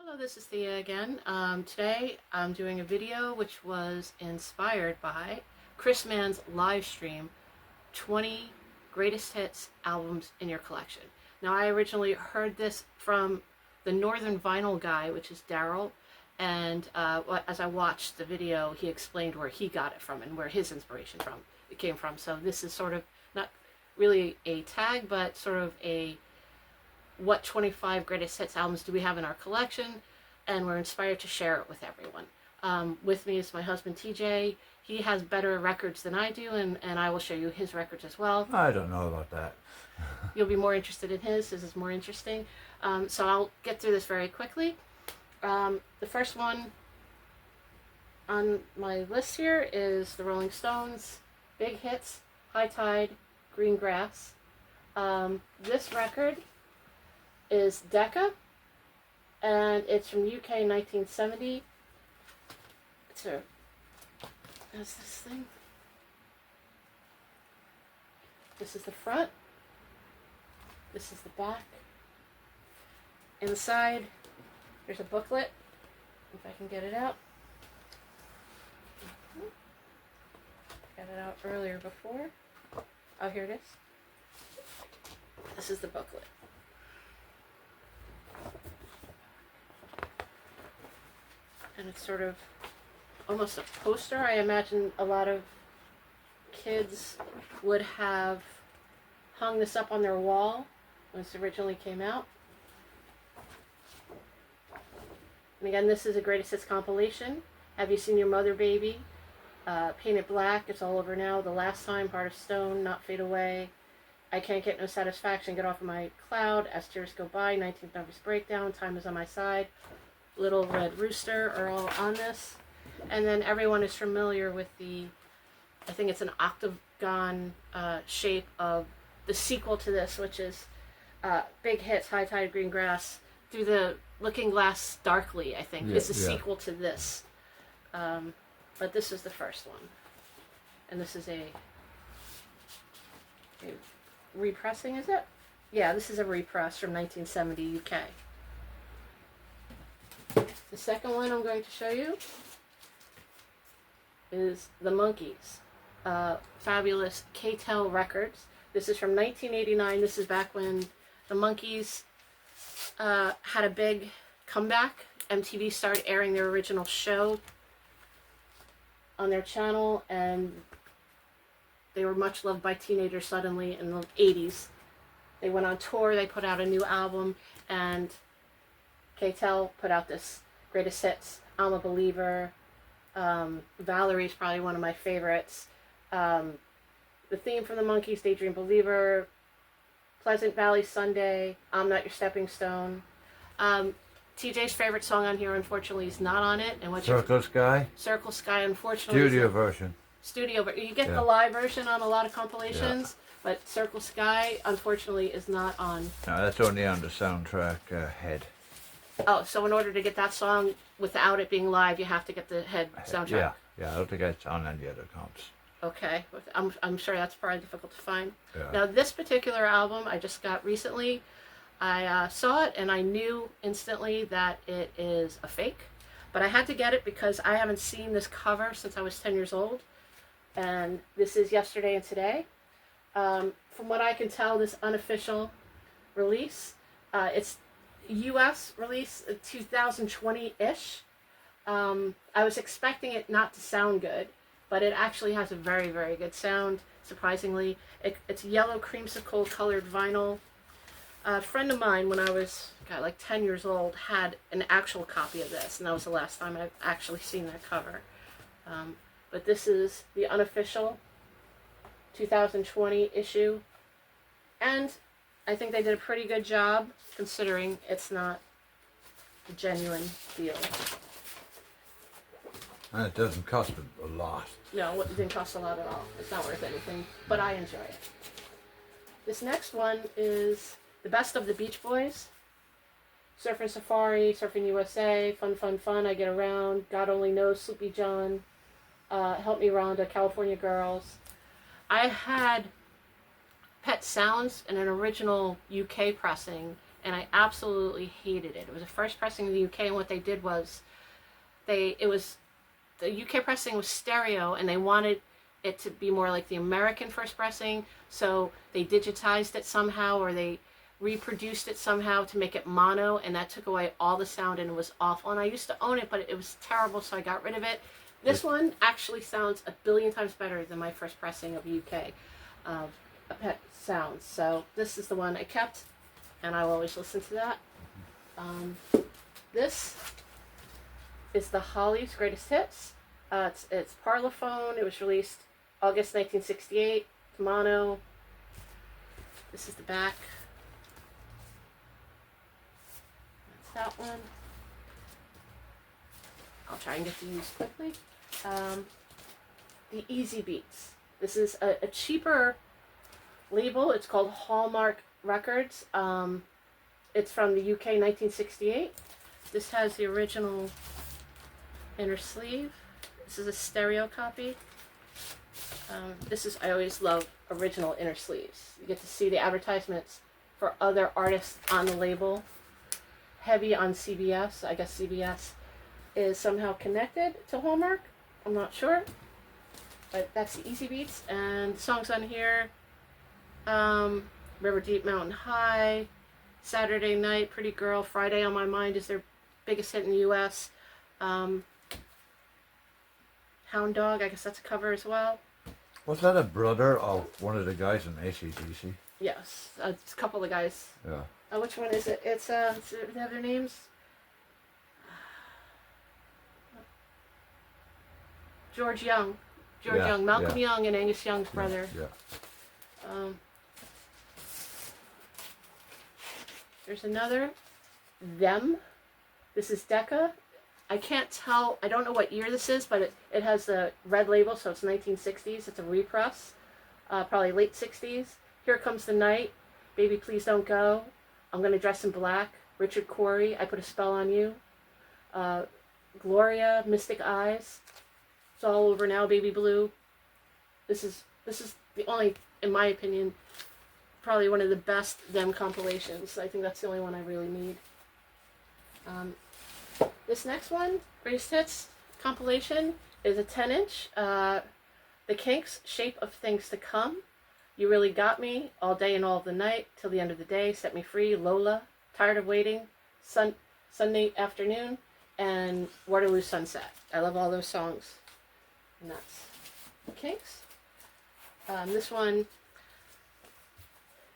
Hello, this is Thea again. Today I'm doing a video which was inspired by Chris Mann's live stream, 20 Greatest Hits Albums in Your Collection. Now, I originally heard this from the Northern Vinyl guy, which is Daryl, and as I watched the video, he explained where he got it from and where his inspiration came from. So this is sort of not really a tag, but sort of a what 25 greatest hits albums do we have in our collection, and we're inspired to share it with everyone. With me is my husband TJ. He has better records than I do, and I will show you his records as well. I don't know about that. You'll be more interested in his is more interesting. So I'll get through this very quickly. The first one on my list here is the Rolling Stones, Big Hits, High Tide, Green Grass. This record is Decca, and it's from UK 1970. That's this thing. This is the front. This is the back. Inside, there's a booklet, if I can get it out. Got it out earlier before. Oh, here it is. This is the booklet. And it's sort of almost a poster. I imagine a lot of kids would have hung this up on their wall when this originally came out. And again, this is a Greatest Hits compilation. Have You Seen Your Mother, Baby? Painted Black, It's All Over Now, The Last Time, Heart of Stone, Not Fade Away, I Can't Get No Satisfaction, Get Off of My Cloud, As Tears Go By, 19th Nervous Breakdown, Time Is on My Side, Little Red Rooster are all on this. And then everyone is familiar with the, I think it's an octagon shape of the sequel to this, which is Big Hits, High Tide, Green Grass, Through the Looking Glass Darkly, I think, is the sequel to this. But this is the first one. And this is a repressing, is it? Yeah, this is a repress from 1970 UK. The second one I'm going to show you is The Monkees, fabulous K-Tel Records. This is from 1989. This is back when the Monkees had a big comeback. MTV started airing their original show on their channel, and they were much loved by teenagers suddenly in the 80s. They went on tour, they put out a new album, and K-Tel put out this Greatest Hits, I'm a Believer, Valerie's probably one of my favorites, the theme from the Monkees, Daydream Believer, Pleasant Valley Sunday, I'm Not Your Stepping Stone. TJ's favorite song on here, unfortunately, is not on it. And Circle Sky? Circle Sky, unfortunately. Studio version. You get the live version on a lot of compilations, but Circle Sky, unfortunately, is not on. No, that's only on the soundtrack head. Oh, so in order to get that song without it being live, you have to get the head soundtrack? Yeah, I don't think it's on any other comps. Okay, I'm sure that's probably difficult to find. Yeah. Now, this particular album I just got recently. I saw it and I knew instantly that it is a fake, but I had to get it because I haven't seen this cover since I was 10 years old, and this is Yesterday and Today. From what I can tell, this unofficial release, it's US release 2020-ish. I was expecting it not to sound good, but it actually has a very, very good sound, surprisingly. It's yellow creamsicle colored vinyl. A friend of mine, when I was like 10 years old, had an actual copy of this, and that was the last time I've actually seen that cover. But this is the unofficial 2020 issue, and I think they did a pretty good job considering it's not a genuine deal. And it doesn't cost a lot. No, it didn't cost a lot at all. It's not worth anything, but I enjoy it. This next one is The Best of the Beach Boys, Surfing Safari, Surfing USA, Fun, Fun, Fun, I Get Around, God Only Knows, Sleepy John, Help Me Rhonda, California Girls. I had Pet Sounds in an original UK pressing, and I absolutely hated it. It was a first pressing in the UK, and what they did was the UK pressing was stereo, and they wanted it to be more like the American first pressing, so they digitized it somehow, or they reproduced it somehow to make it mono, and that took away all the sound, and it was awful. And I used to own it, but it was terrible, so I got rid of it. This one actually sounds a billion times better than my first pressing of UK Pet sounds. So this is the one I kept, and I will always listen to that. This is the Hollies Greatest Hits. It's Parlophone. It was released August 1968. Mono. This is the back. That's that one. I'll try and get to use quickly. The Easy Beats. This is a cheaper label. It's called Hallmark Records. It's from the UK, 1968. This has the original inner sleeve. This is a stereo copy. I always love original inner sleeves. You get to see the advertisements for other artists on the label. Heavy on CBS. I guess CBS is somehow connected to Hallmark. I'm not sure. But that's the Easy Beats. And songs on here, River Deep, Mountain High, Saturday Night, Pretty Girl, Friday on My Mind is their biggest hit in the U.S. Hound Dog, I guess that's a cover as well. Was that a brother of one of the guys in AC/DC? Yes, it's a couple of guys. Yeah. Which one is it? It's, do they have their names? George Young. Malcolm Young and Angus Young's brother. Yeah. There's another. Them. This is Decca. I can't tell. I don't know what year this is, but it has the red label, so it's 1960s. It's a repress. Probably late 60s. Here Comes the Night. Baby Please Don't Go. I'm Gonna Dress in Black. Richard Quarry. I Put a Spell on You. Gloria. Mystic Eyes. It's All Over Now, Baby Blue. This is the only, in my opinion, probably one of the best Them compilations. I think that's the only one I really need. This next one, Greatest Hits compilation, is a 10-inch. The Kinks, Shape of Things to Come. You Really Got Me, All Day and All of the Night, Till the End of the Day, Set Me Free, Lola, Tired of Waiting, Sunday Afternoon, and Waterloo Sunset. I love all those songs. And that's the Kinks. This one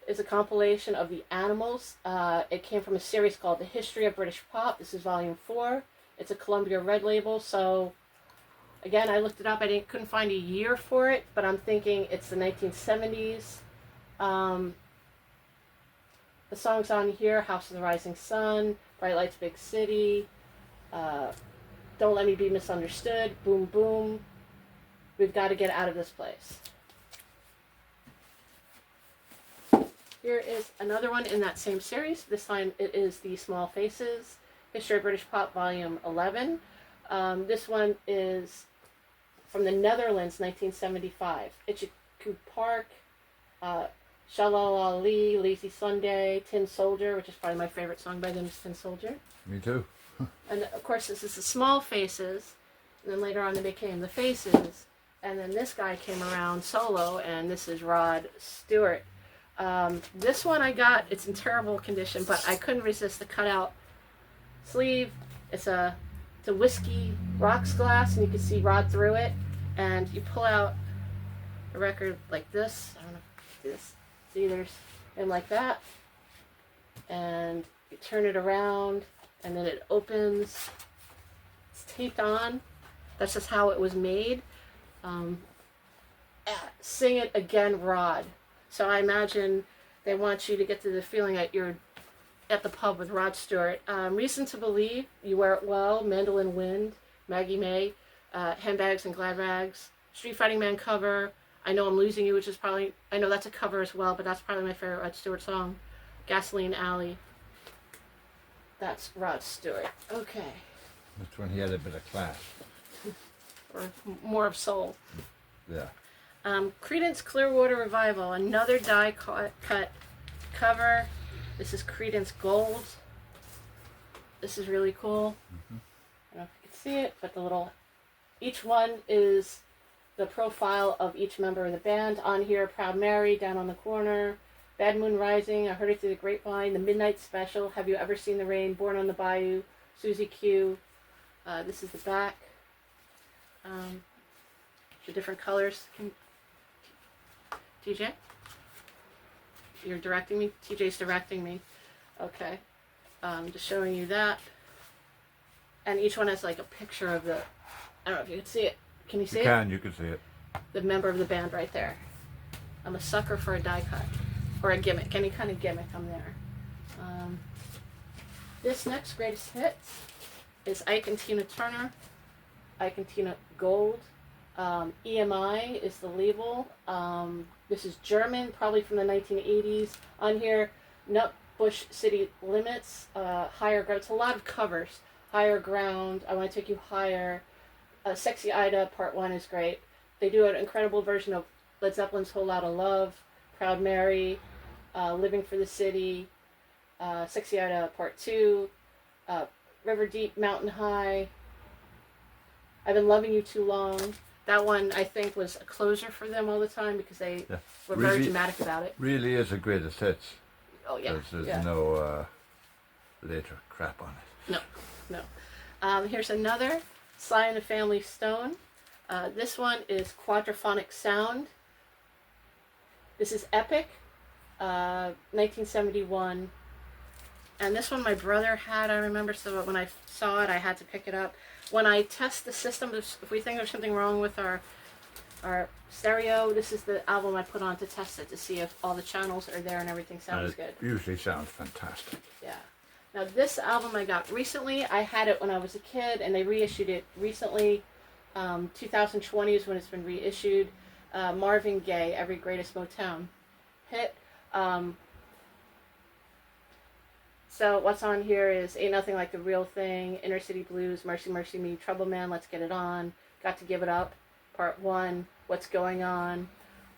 is a compilation of the Animals. It came from a series called The History of British Pop. This is volume 4. It's a Columbia Red label, so again, I looked it up. I couldn't find a year for it, but I'm thinking it's the 1970s. The songs on here, House of the Rising Sun, Bright Lights, Big City, Don't Let Me Be Misunderstood, Boom Boom, We've Got to Get Out of This Place. Here is another one in that same series. This time it is the Small Faces, History of British Pop, Volume 11. This one is from the Netherlands, 1975. Itchy-Coo Park, Shalala, Lazy Sunday, Tin Soldier, which is probably my favorite song by them, is Tin Soldier. Me too. And of course, this is the Small Faces, and then later on they became the Faces, and then this guy came around solo, and this is Rod Stewart. This one I got, it's in terrible condition, but I couldn't resist the cutout sleeve. It's a whiskey rocks glass, and you can see Rod through it, and you pull out a record like this. I don't know if you see there's him like that, and you turn it around, and then it opens. It's taped on. That's just how it was made. Sing It Again, Rod. So I imagine they want you to get to the feeling that you're at the pub with Rod Stewart. Reason to Believe, You Wear It Well, Mandolin Wind, Maggie May, Handbags and Glad Rags, Street Fighting Man cover, I Know I'm Losing You, which is probably, I know that's a cover as well, but that's probably my favorite Rod Stewart song. Gasoline Alley. That's Rod Stewart. Okay. That's when he had a bit of class. Or more of soul. Yeah. Creedence Clearwater Revival, another die cut cover. This is Credence Gold. This is really cool. I don't know if you can see it, but each one is the profile of each member of the band. On here, Proud Mary, down on the corner, Bad Moon Rising, I Heard It Through the Grapevine, The Midnight Special, Have You Ever Seen the Rain, Born on the Bayou, Susie Q. This is the back. The different colors. TJ? You're directing me? TJ's directing me. Okay. Just showing you that. And each one has like a picture of the, I don't know if you can see it. Can you see it? You can see it. The member of the band right there. I'm a sucker for a die cut. Or a gimmick. Any kind of gimmick, I'm there. This next greatest hits is Ike and Tina Turner. Ike and Tina Gold. EMI is the label. This is German, probably from the 1980s. On here, Nutbush City Limits, Higher Ground. It's a lot of covers. Higher Ground, I Want to Take You Higher. Sexy Ida, Part 1 is great. They do an incredible version of Led Zeppelin's Whole Lotta Love, Proud Mary, Living for the City, Sexy Ida, Part 2, River Deep, Mountain High, I've Been Loving You Too Long. That one, I think, was a closer for them all the time because they were very dramatic about it. Really is a greatest hits. Oh, yeah. There's no later crap on it. No. Here's another, Sly and the Family Stone. This one is Quadraphonic Sound. This is Epic, 1971. And this one my brother had, I remember, so when I saw it, I had to pick it up. When I test the system, if we think there's something wrong with our stereo, this is the album I put on to test it, to see if all the channels are there and everything sounds good. Usually sounds fantastic. Yeah. Now this album I got recently. I had it when I was a kid, and they reissued it recently. 2020 is when it's been reissued. Marvin Gaye, Every Greatest Motown Hit. So what's on here is Ain't Nothing Like the Real Thing, Inner City Blues, Mercy Mercy Me, Trouble Man, Let's Get It On, Got to Give It Up, Part 1, What's Going On,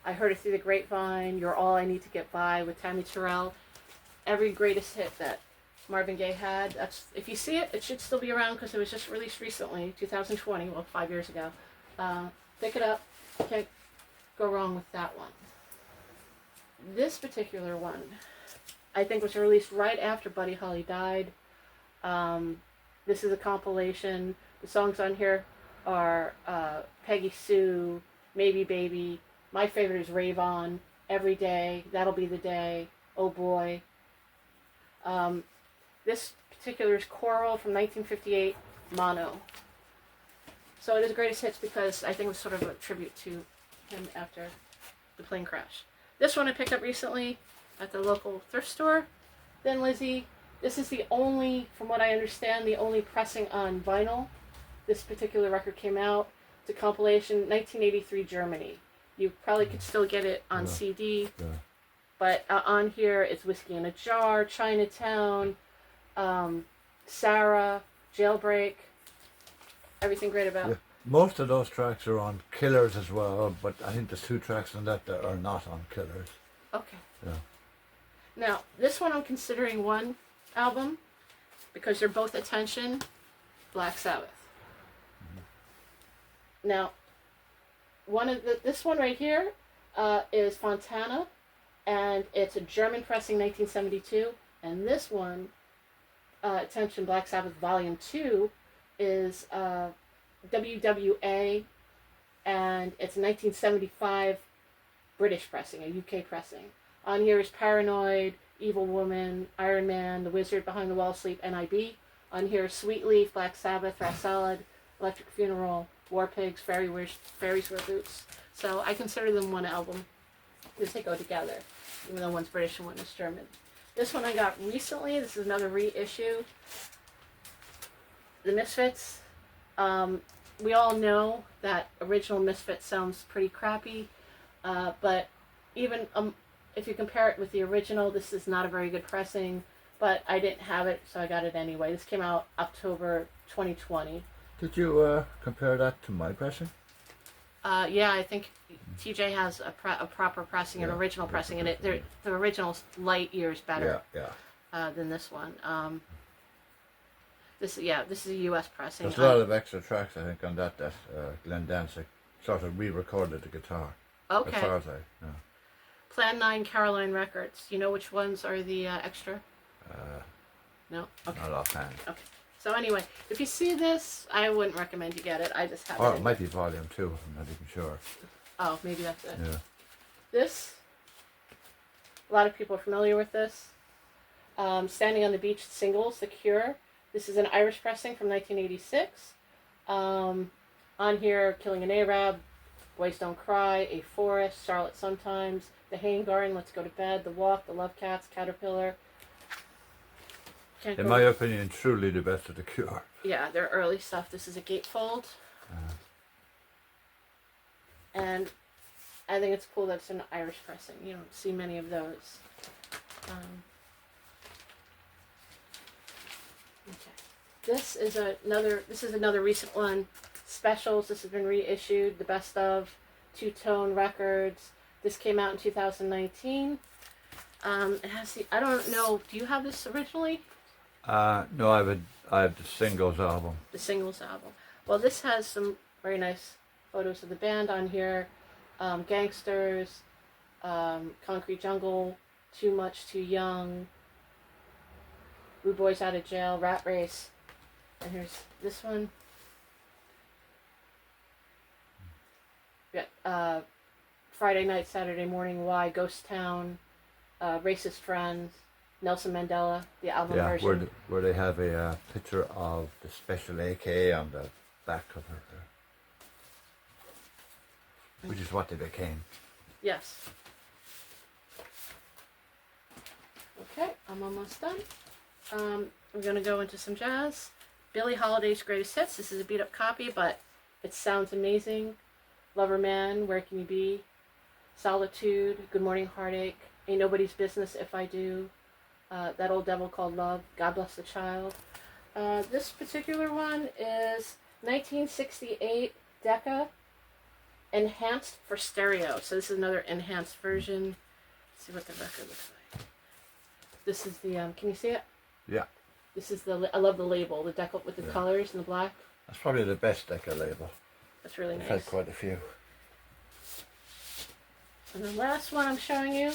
I Heard It Through the Grapevine, You're All I Need to Get By with Tammy Terrell. Every greatest hit that Marvin Gaye had. That's, if you see it, it should still be around because it was just released recently, 2020, well, 5 years ago. Pick it up. Can't go wrong with that one. This particular one, I think, was released right after Buddy Holly died. This is a compilation. The songs on here are Peggy Sue, Maybe Baby. My favorite is Rave On, Every Day, That'll Be the Day, Oh Boy. This particular is Coral from 1958, Mono. So it is greatest hits because I think it was sort of a tribute to him after the plane crash. This one I picked up recently at the local thrift store. Then Lizzie, this is the only, from what I understand, the only pressing on vinyl. This particular record came out. It's a compilation, 1983 Germany. You probably could still get it on CD. Yeah. But on here, it's Whiskey in a Jar, Chinatown, Sarah, Jailbreak, everything great about it. Most of those tracks are on Killers as well, but I think there's 2 tracks on that are not on Killers. Okay. Yeah. Now, this one I'm considering one album because they're both Attention, Black Sabbath. Mm-hmm. Now, this one right here is Fontana, and it's a German pressing, 1972. And this one, Attention, Black Sabbath Volume 2, is WWA, and it's 1975 British pressing, a UK pressing. On here is Paranoid, Evil Woman, Iron Man, The Wizard, Behind the Wall, Sleep, NIB. On here is Sweet Leaf, Black Sabbath, Rat Salad, Electric Funeral, War Pigs, Fairies Wear Boots. So I consider them one album because they go together, even though one's British and one is German. This one I got recently. This is another reissue. The Misfits. We all know that original Misfits sounds pretty crappy, but even if you compare it with the original, this is not a very good pressing, but I didn't have it, so I got it anyway. This came out October 2020. Did you compare that to my pressing? Yeah, I think TJ has a proper pressing, an original pressing, and the original's light years better. Yeah. than this one. This is a U.S. pressing. There's a lot of extra tracks, I think, on that Glenn Danzig sort of re-recorded the guitar. Okay. As far as I know. Plan 9 Caroline Records. You know which ones are the extra? No? Okay. Not offhand. Okay. So anyway, if you see this, I wouldn't recommend you get it. I just have Or it. it might be volume 2, I'm not even sure. Oh, maybe that's it. Yeah. This, a lot of people are familiar with this. Standing on the Beach singles, The Cure. This is an Irish pressing from 1986. On here, Killing an Arab, Boys Don't Cry, A Forest, Charlotte Sometimes, The Haying Garden, Let's Go to Bed, The Walk, The Love Cats, Caterpillar. In my opinion, truly the best of the Cure. Yeah, their early stuff. This is a gatefold. And I think it's cool that it's an Irish pressing. You don't see many of those. Okay. This is another recent one. Specials. This has been reissued. The best of Two-Tone Records. This came out in 2019. It has the. I don't know. Do you have this originally? No, I have the singles album. The singles album. Well, this has some very nice photos of the band on here. Gangsters, Concrete Jungle, Too Much, Too Young, Blue Boys Out of Jail, Rat Race. And here's this one. Yeah, Friday Night, Saturday Morning, Why, Ghost Town, Racist Friends, Nelson Mandela, the album version. Where they have a picture of the Special AK on the back cover there. Which is what they became. Yes. Okay, I'm almost done. We're going to go into some jazz. Billie Holiday's Greatest Hits. This is a beat up copy, but it sounds amazing. Lover Man, Where Can You Be? Solitude, Good Morning Heartache, Ain't Nobody's Business If I Do, That Old Devil Called Love, God Bless the Child. This particular one is 1968 Decca, enhanced for stereo. So this is another enhanced version. Let's see what the record looks like. This is the, can you see it? Yeah. This is I love the label, the Decca with the colors and the black. That's probably the best Decca label. That's really I've nice. had quite a few. And the last one I'm showing you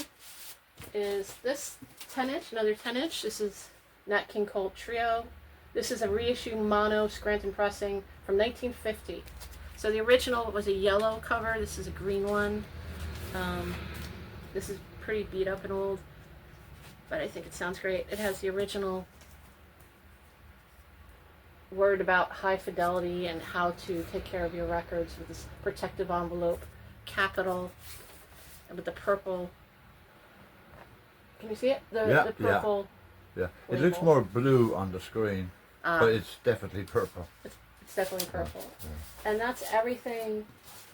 is this 10-inch, another 10-inch. This is Nat King Cole Trio. This is a reissue mono Scranton pressing from 1950. So the original was a yellow cover. This is a green one. This is pretty beat up and old, but I think it sounds great. It has the original word about high fidelity and how to take care of your records with this protective envelope, capital, and with the purple. Can you see it? The purple. Yeah, it looks more blue on the screen, but it's definitely purple. It's definitely purple. And that's everything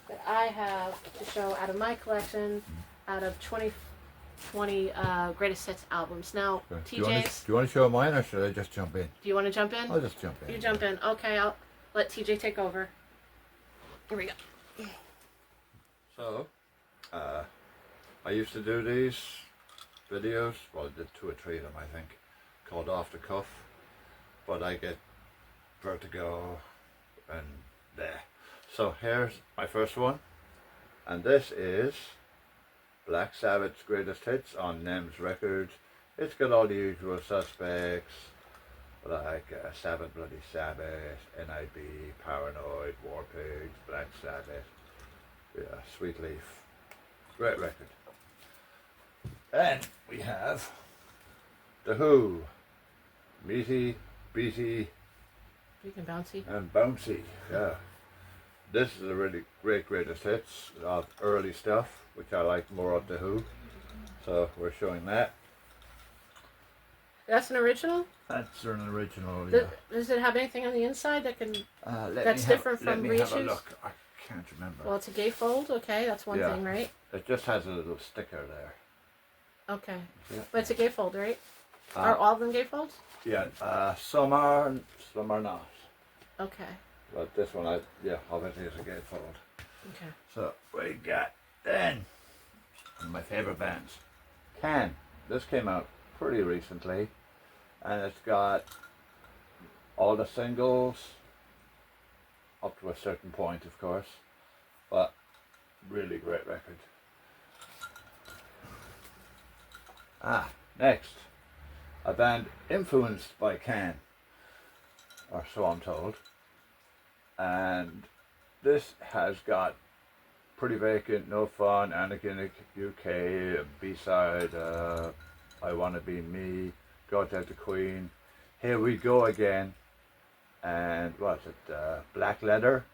that I have to show out of my collection, out of 2020 Greatest Hits albums. Now, Okay. TJ's... Do you want to show mine, or should I just jump in? Do you want to jump in? I'll just jump in. You jump in. Okay, I'll let TJ take over. Here we go. So, I used to do these videos, well I did 2 or 3 of them I think, called Off the Cuff, but I get vertigo and there. So here's my first one, and this is Black Sabbath's Greatest Hits on NEMS Records. It's got all the usual suspects like Sabbath, Bloody Sabbath, NIB, Paranoid, War Pigs, Black Sabbath, yeah, Sweet Leaf. Great record. Then we have The Who, Meaty, Beaty, Big and bouncy. and Bouncy. Yeah. This is a really great greatest hits of early stuff, which I like more of The Who. So we're showing that. That's an original? That's an original, yeah. Does it have anything on the inside that can... That's different from Let me have a reissues? look. I can't remember. Well, it's a gatefold. Okay, that's one Yeah. thing, right? It just has a little sticker there. Okay. Yeah. But it's a gatefold, right? Are all of them gatefolds? Yeah, some are not. Okay. But this one, obviously is a gatefold. Okay. So we got then one of my favorite bands, Can. This came out pretty recently. and it's got all the singles up to a certain point, of course, but really great record. Next, a band influenced by Can, or so I'm told, and this has got Pretty Vacant, No Fun, Anakin UK, B-side, I Wanna Be Me, Go Tell the Queen, Here We Go Again, and what's it, Black Leather,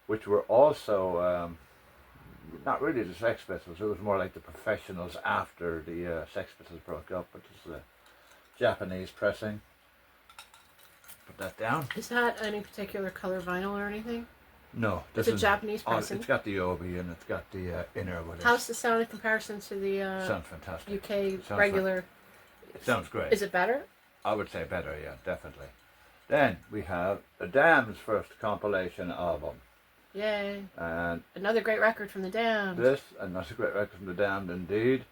which were also not really the Sex Pistols, it was more like the Professionals after the Sex Pistols broke up, but it's the Japanese pressing. Put that down. Is that any particular color vinyl or anything? No, It's a Japanese pressing. It's got the obi and it's got the inner with it. How's the sound in comparison to the Sounds fantastic. UK Sounds regular? It sounds great. Is it better? I would say better, yeah, definitely. Then we have the Damned's first compilation album. Yay. And another great record from the Damned. Another great record from the Damned indeed.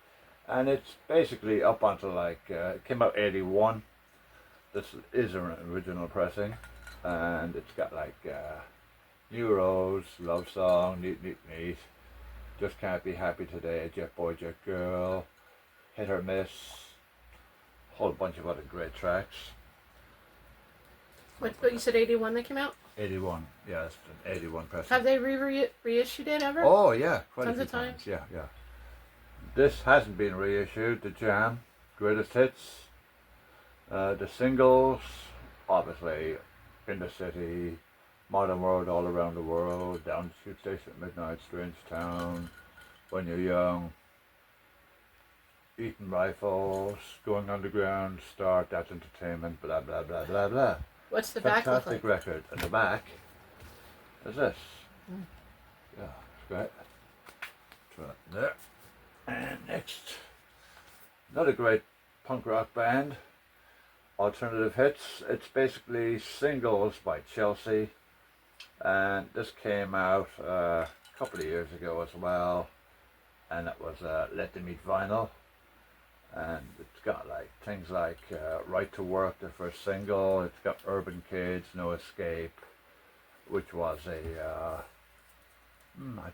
And it's basically up until like, it came out 81. This is an original pressing. And it's got like New Rose, Love Song, Neat Neat Neat, Just Can't Be Happy Today, Jet Boy Jet Girl, Hit or Miss, a whole bunch of other great tracks. What you said 81 they came out? 81, yeah, it's an 81 pressing. Have they reissued it ever? Oh yeah, quite Tons a few of times. Yeah. This hasn't been reissued, The Jam, Greatest Hits, the singles, obviously, In the City, Modern World, All Around the World, Down Shoot Station at Midnight, Strange Town, When You're Young, Eating Rifles, Going Underground, Start, That's Entertainment, blah blah blah blah blah. What's the back look Fantastic like? record. And the back is this. Yeah, it's great. Try that there. And next, another great punk rock band, Alternative Hits. It's basically singles by Chelsea. And this came out a couple of years ago as well, and it was Let Them Eat Vinyl, and it's got like things like Right to Work, the first single. It's got Urban Kids, No Escape, which was it's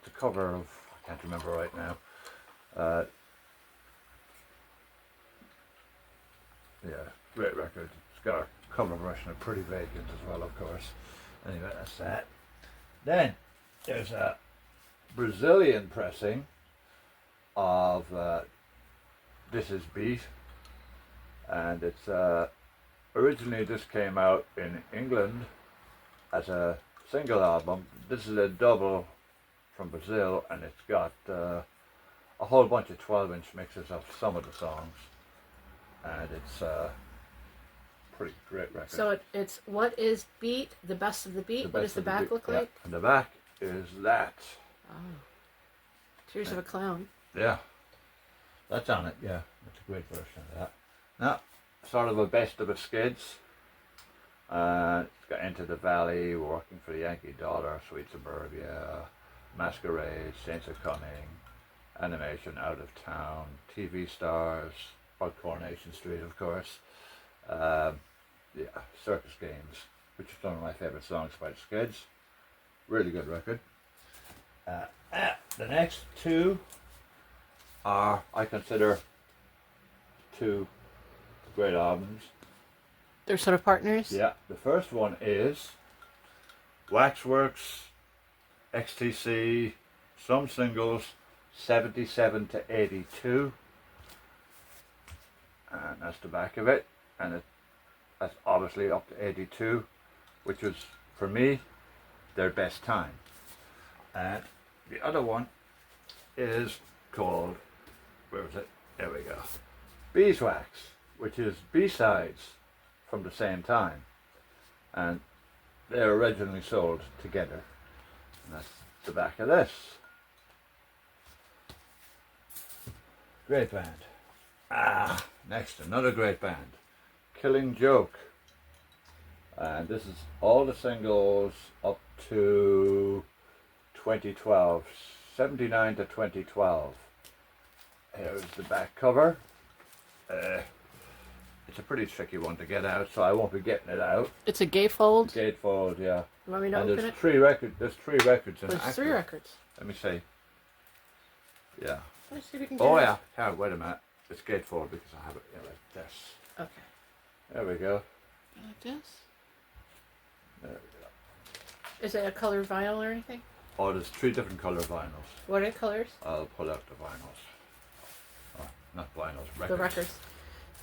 a cover of, I can't remember right now. Yeah, great record. It's got a cover version of Pretty Vacant as well, of course. Anyway, that's that. Then there's a Brazilian pressing of This Is Beat, and it's originally this came out in England as a single album. This is a double from Brazil, and it's got a whole bunch of 12-inch mixes of some of the songs, and it's pretty great record. So it's What Is Beat, the best of the beat. What does the back look like? And the back is that. Oh. Tears of a Clown. Yeah. That's on it, yeah. It's a great version of that. Now, sort of a best of the skids. It's got Into the Valley, Working for the Yankee Dollar, Sweet Suburbia, Masquerade, Saints Are Coming, Animation, Out of Town, TV Stars, about Coronation Street, of course. Circus Games, which is one of my favourite songs by the Skids. Really good record. The next two are, I consider, two great albums. They're sort of partners? Yeah, the first one is Waxworks, XTC, some singles, 77 to 82. And that's the back of it. And that's obviously up to 82, which was, for me, their best time. And the other one is called, where was it? There we go. Beeswax, which is B-sides from the same time. And they're originally sold together. And that's the back of this. Great band. Next, another great band. Killing Joke. And this is all the singles up to 2012. 79 to 2012. Here's the back cover. It's It's a pretty tricky one to get out, so I won't be getting it out. It's a gatefold. Gatefold, yeah. You want me to And open there's it? There's three records in it. There's 3 records. Let me see. Yeah. Let's see if we can get Oh it. yeah. Here, wait a minute. It's gatefold because I have it like this. Okay. There we go. Like this? There we go. Is it a colored vinyl or anything? Oh, there's 3 different color vinyls. What are the colors? I'll pull out the vinyls. Oh, not vinyls, records. The records.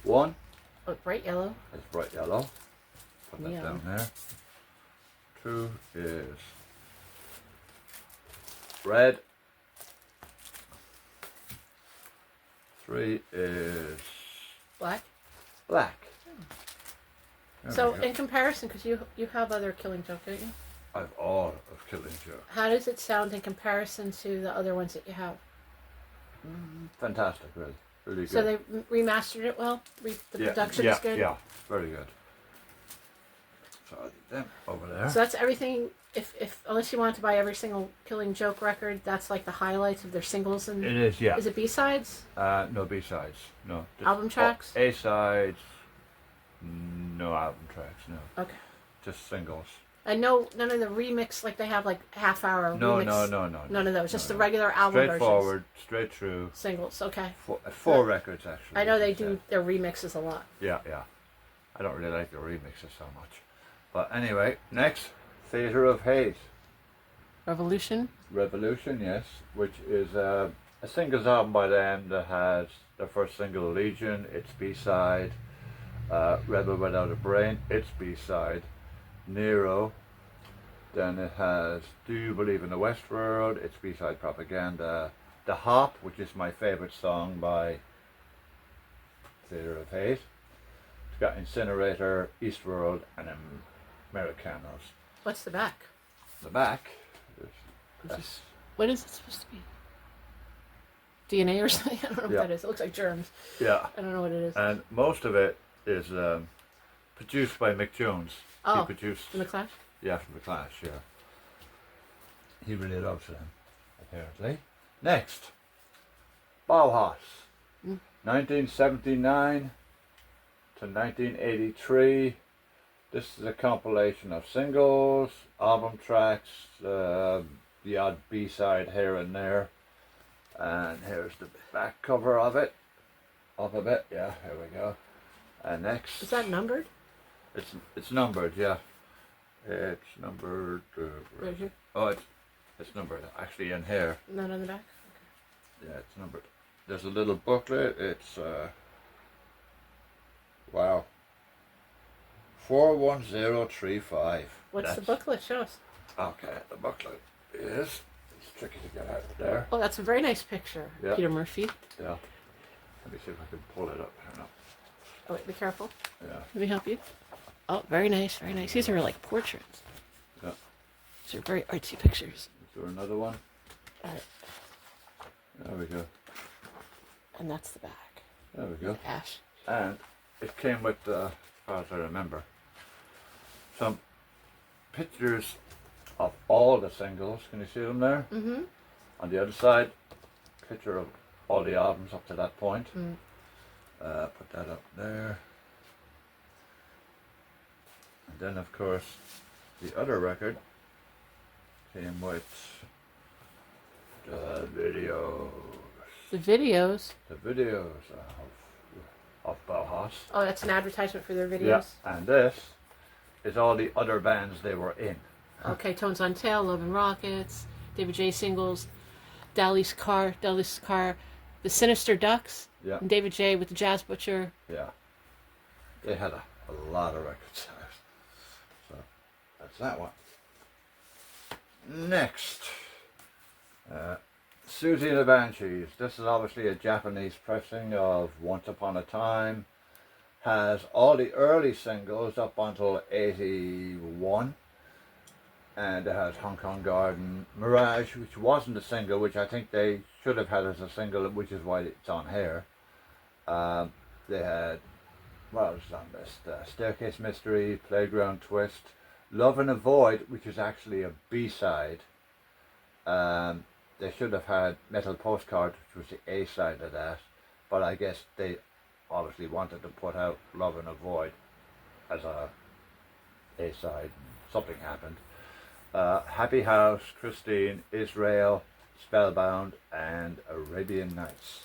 1 Oh, bright yellow. is bright yellow. Put that Neon. down there. 2 is red. 3 is Black. black. There So we go. in comparison, because you have other Killing Joke, don't you? I've all of Killing Joke. How does it sound in comparison to the other ones that you have? Fantastic, really. Really good. So they remastered it well? The production is good? Yeah, very good. So I'll leave them over there. So that's everything, if unless you wanted to buy every single Killing Joke record, that's like the highlights of their singles and... It is, yeah. Is it B-sides? No B-sides, no. Just Album tracks? A-sides, no album tracks, no. Okay. Just singles. And none of the remix, like they have like half-hour No, remix? no. None of those, just no. the regular album versions? Straightforward, straight through. Singles, okay. Four records, actually. I know they do their remixes a lot. Yeah. I don't really like the remixes so much. But anyway, next, Theater of Hate. Revolution? Revolution, yes, which is a singles album by them that has their first single, Legion, its B-side, Rebel Without a Brain, its B-side, Nero, then it has Do You Believe in the Westworld, its B-side, Propaganda, The Hop, which is my favourite song by Theater of Hate. It's got Incinerator, Eastworld, and Americanos. What's the back? The back is What is it supposed to be? DNA or something? I don't know what that is. It looks like germs. yeah. I don't know what it is. And most of it is produced by Mick Jones. Oh, he produced from the Clash? Yeah, from the Clash, yeah. He really loves them, apparently. Next, Bauhaus. 1979 to 1983. This is a compilation of singles, album tracks, the odd B-side here and there. And here's the back cover of it. Up a bit, yeah, here we go. And next... Is that numbered? It's numbered, yeah. It's numbered... Right here? Oh, it's numbered actually in here. Not on the back? Yeah, it's numbered. There's a little booklet. It's wow, 41035. What's the booklet? Show us. Okay, the booklet is, it's tricky to get out there. Oh, that's a very nice picture. Yeah. Peter Murphy. Yeah. Let me see if I can pull it up here now. Oh, wait, be careful. Yeah. Let me help you. Oh, very nice, very nice. These are like portraits. Yeah. These are very artsy pictures. Is there another one? Alright. There we go. And that's the back. There we go. Ash. And it came with, as far as I remember, some pictures of all the singles. Can you see them there? Mm-hmm. On the other side, picture of all the albums up to that point. Mm. Put that up there. And then, of course, the other record came with the videos. The videos. The videos of Bauhaus. Oh, that's an advertisement for their videos. Yeah, and this is all the other bands they were in. Okay, Tones on Tail, Love and Rockets, David J. Singles, Dallas Carr, The Sinister Ducks, Yeah, and David J. with the Jazz Butcher. yeah. They had a lot of records. So that's that one. Next, Susie and the Banshees. This is obviously a Japanese pressing of Once Upon a Time. Has all the early singles up until 81. And it has Hong Kong Garden, Mirage, which wasn't a single, which I think they should have had as a single, which is why it's on here. They had, what was on this? Staircase Mystery, Playground Twist, Love in a Void, which is actually a B-side. They should have had Metal Postcard, which was the A-side of that, but I guess they obviously wanted to put out Love in a Void as a A-side. Something happened. Happy House, Christine, Israel, Spellbound, and Arabian Nights.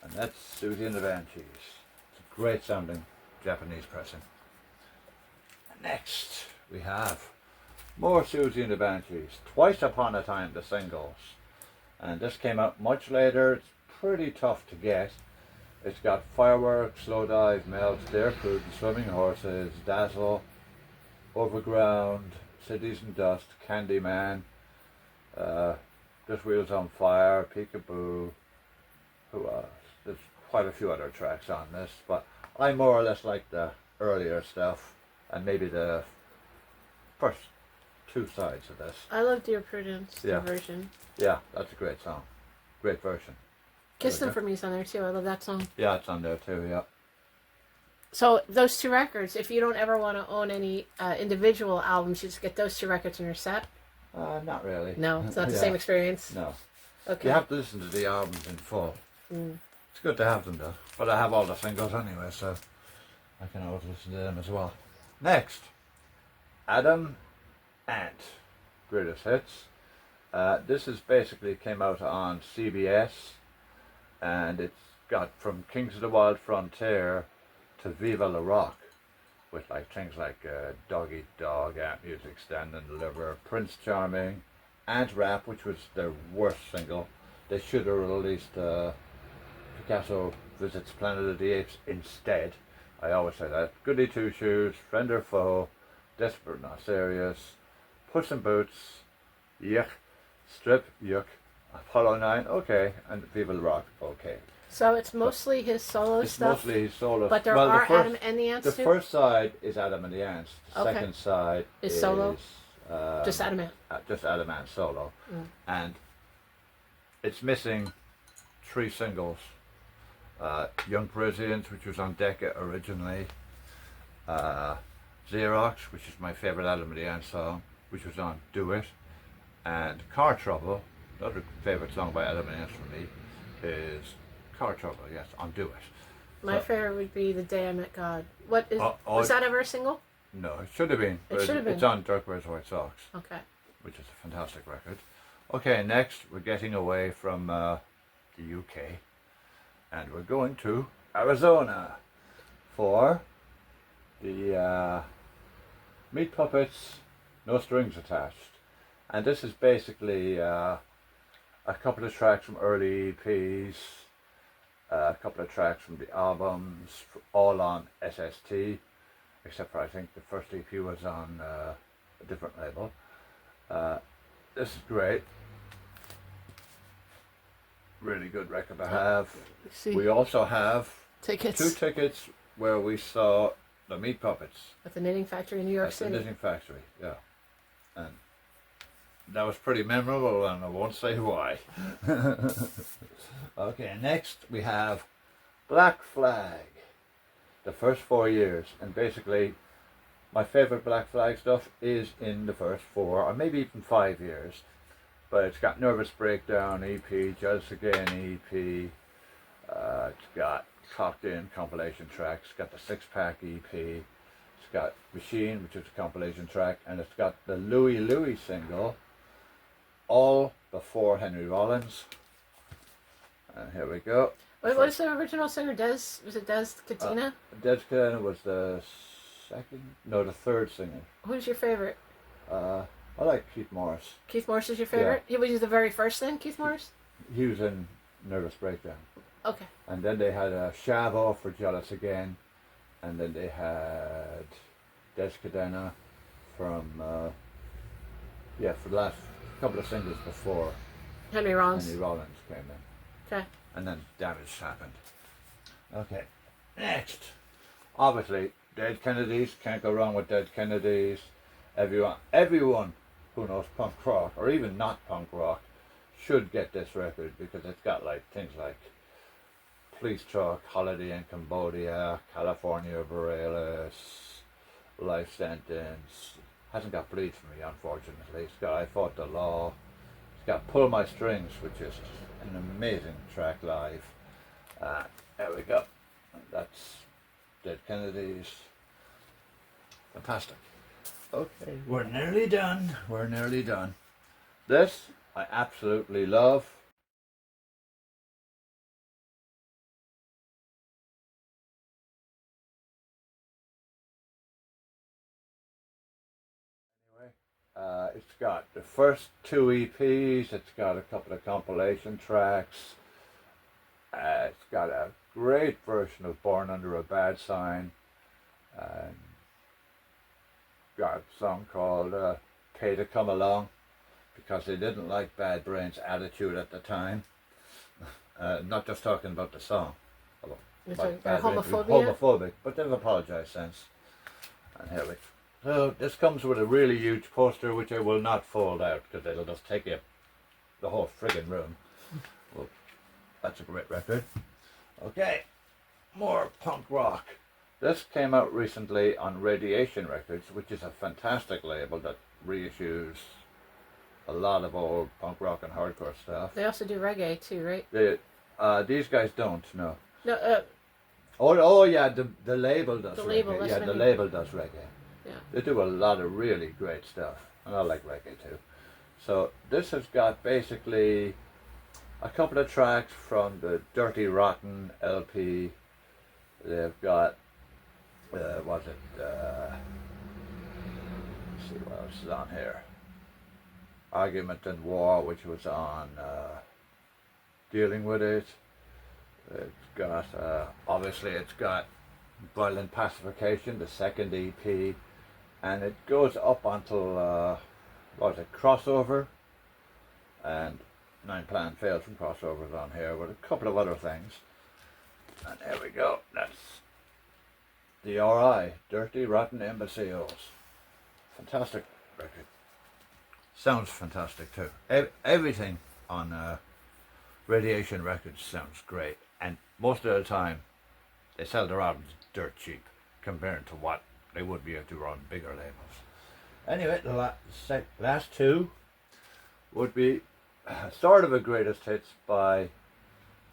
And that's Susie and the Banshees. It's a great sounding Japanese pressing. Next, we have more Susie and the Banshees. Twice Upon a Time, the singles. And this came out much later. It's pretty tough to get. It's got Fireworks, Slow Dive, Melt, Dare Crude, Swimming Horses, Dazzle, Overground, Cities and Dust, Candyman, Just Wheels on Fire, Peekaboo. Who else? There's quite a few other tracks on this, but I more or less like the earlier stuff and maybe the first two sides of this. I love Dear Prudence, the version. Yeah, that's a great song. Great version. Kiss Them For Me's on there too. I love that song. Yeah, it's on there too, yeah. So those two records, if you don't ever want to own any individual albums, you just get those two records in your set? Not really. No, it's not the same experience? No. Okay. You have to listen to the albums in full. It's good to have them though. But I have all the singles anyway, so I can always listen to them as well. Next, Adam Ant, Greatest Hits. This is basically came out on CBS, and it's got From Kings of the Wild Frontier to Viva La Rock, with like things like Dog Eat Dog, Ant Music, Stand and Deliver, Prince Charming, Ant Rap, which was their worst single. They should have released Picasso Visits Planet of the Apes instead. I always say that. Goody Two Shoes, Friend or Foe, Desperate Not Serious, Puss in Boots, Yuck, Strip, Yuck, Apollo 9, okay, and Viva La Rock, okay. So it's mostly his solo stuff? It's mostly his solo but there are Adam and the Ants The too? first side is Adam and the Ants. The second side is solo? Just Adam Ant? Just Adam Ant solo. And it's missing 3 singles. Young Parisians, which was on Decca originally. Xerox, which is my favourite Adam and the Ant song, which was on Do It. And Car Trouble, the other favourite song by Adam and the Ants for me, is Car Trouble, yes, on Do It. My favorite would be The Day I Met God. What is was that ever a single? No, it should have been. It should have been. It's on Dirk Wears White Socks. Okay. Which is a fantastic record. Okay, next we're getting away from the UK and we're going to Arizona for the Meat Puppets, No Strings Attached. And this is basically a couple of tracks from early EPs, a couple of tracks from the albums, all on SST, except for I think the first EP was on a different label. This is great. Really good record to have. We also have tickets. 2 tickets where we saw the Meat Puppets. At the Knitting Factory in New York City. The Knitting Factory, yeah. And that was pretty memorable, and I won't say why. Okay, next we have Black Flag. The first 4 years, and basically my favourite Black Flag stuff is in the first 4 or maybe even 5 years. But it's got Nervous Breakdown EP, Jealous Again EP, it's got Cocked In compilation tracks, it's got the 6-pack EP, it's got Machine, which is a compilation track, and it's got the Louie Louie single, all before Henry Rollins. And here we go. Wait, what is the original singer? Was it Des Katina? Des Katina was the the third singer. Who's your favorite? I like Keith Morris. Keith Morris is your favorite? Yeah. He was the very first then, Keith Morris? He was in Nervous Breakdown. Okay. And then they had a Shavo for Jealous Again. And then they had Des Cadena from, for the last couple of singles before Henry Rollins came in. Okay. And then Damage happened. Okay. Next. Obviously, Dead Kennedys. Can't go wrong with Dead Kennedys. Everyone who knows punk rock, or even not punk rock, should get this record because it's got like things like Police Truck, Holiday in Cambodia, California Borealis, Life Sentence. Hasn't got Bleed for me, unfortunately. It's got I Fought the Law. It's got Pull My Strings, which is an amazing track live. There we go. That's Dead Kennedys. Fantastic. Okay, we're nearly done. We're nearly done. This I absolutely love. Anyway, it's got the first 2 EPs. It's got a couple of compilation tracks. It's got a great version of Born Under a Bad Sign. Got a song called Pay to Come Along, because they didn't like Bad Brains' attitude at the time. Not just talking about the song. Bad Brains was homophobic, but they've apologised since. And here we So this comes with a really huge poster, which I will not fold out, because it'll just take you the whole friggin' room. Well, that's a great record. Okay, more punk rock. This came out recently on Radiation Records, which is a fantastic label that reissues a lot of old punk rock and hardcore stuff. They also do reggae too, right? These guys don't, no. No. Oh yeah, the label does the reggae. Label, yeah, the label does reggae. Yeah. They do a lot of really great stuff, and I like reggae too. So this has got basically a couple of tracks from the Dirty Rotten LP. They've got let's see what else is on here. Argument and War, which was on Dealing With It. It's got, obviously it's got Violent Pacification, the second EP, and it goes up until, Crossover, and Nine Plan Failed from Crossovers on here, with a couple of other things. And there we go, that's the RI, Dirty Rotten Imbeciles. Fantastic record. Sounds fantastic too. Everything on Radiation Records sounds great, and most of the time they sell their albums dirt cheap compared to what they would be if they were on bigger labels. Anyway, the last two would be sort of a greatest hits by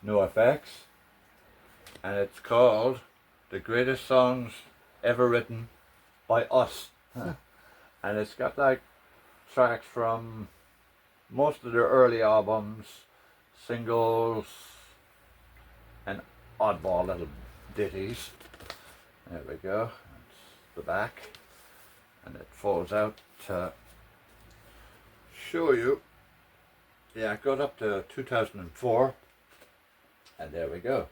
NoFX, and it's called The Greatest Songs Ever Written by Us. And it's got like tracks from most of their early albums, singles, and oddball little ditties. There we go. That's the back, and it folds out to show you. Yeah, it goes up to 2004, and there we go.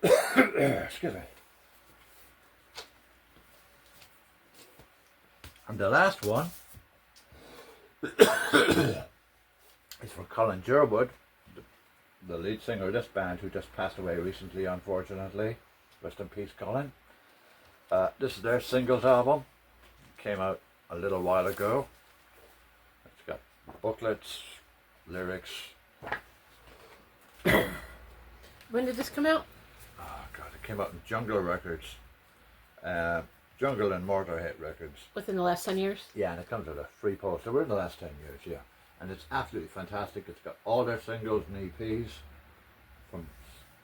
Excuse me. And the last one is for Colin Jerwood, the lead singer of this band, who just passed away recently, unfortunately. Rest in peace, Colin. This is their singles album. Came out a little while ago. It's got booklets, lyrics. When did this come out? Oh God, it came out in Jungle Records. Jungle and Motorhead Records. Within the last 10 years? Yeah, and it comes with a free poster. We're in the last 10 years, yeah. And it's absolutely fantastic. It's got all their singles and EPs from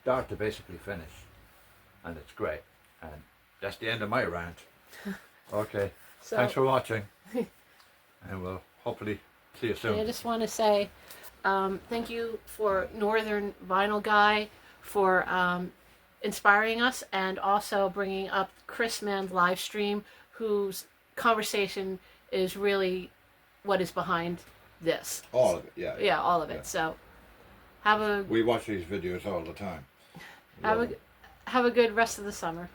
start to basically finish. And it's great. And that's the end of my rant. Okay, so, thanks for watching. And we'll hopefully see you soon. I just want to say thank you for Northern Vinyl Guy for inspiring us, and also bringing up Chris Mann's live stream, whose conversation is really what is behind this. All of it, yeah. Yeah, all of it. So we watch these videos all the time. Have a good rest of the summer.